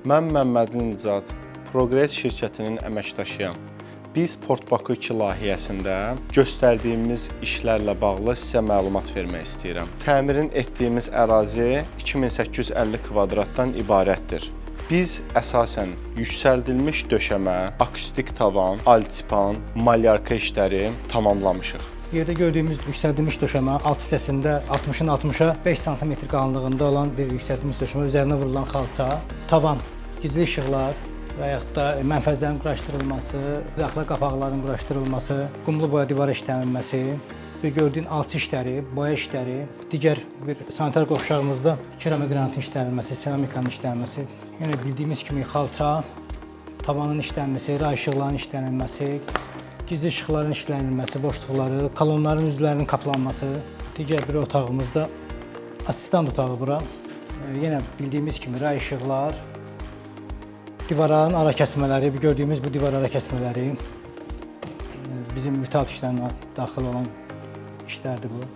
Mən Məmmədli Nicat, Progress şirkətinin əməkdaşıyam. Biz Port Bakı 2 layihəsində göstərdiyimiz işlərlə bağlı sizə məlumat vermək istəyirəm. Təmirin etdiyimiz ərazi 2850 kvadratdan ibarətdir. Biz əsasən yüksəldilmiş döşəmə, akustik tavan, altipan, malyarka işləri tamamlamışıq. Yerdə gördüyümüz yüksəldilmiş döşəmə alt hissəsində 60-dan 60-a 5 sm qalınlığında olan bir yüksəldilmiş döşəmə, üzərinə vurulan xalça, tavan, gizli işıqlar və yaxud da mənfəzlərin quraşdırılması, daxili qapaqların quraşdırılması, qumlu boya divara işlənilməsi və gördüyün alçı işləri, boya işləri, digər bir sanitar qovşağımızda keramik qranitın işlənilməsi, seramikanın işlənilməsi, yəni bildiyimiz kimi xalça, tavanın işlənməsi, ray işıqlarının işlənilməsi, gizli işıqların işlənilməsi, boşluqları, kolonların üzvlərinin kaplanması, digər bir otağımızda asistan otağı bura. Yenə bildiyimiz kimi ray işıqlar, divarların ara kəsmələri, gördüyümüz bu divar ara kəsmələri bizim vital işlərinə daxil olan işlərdir bu.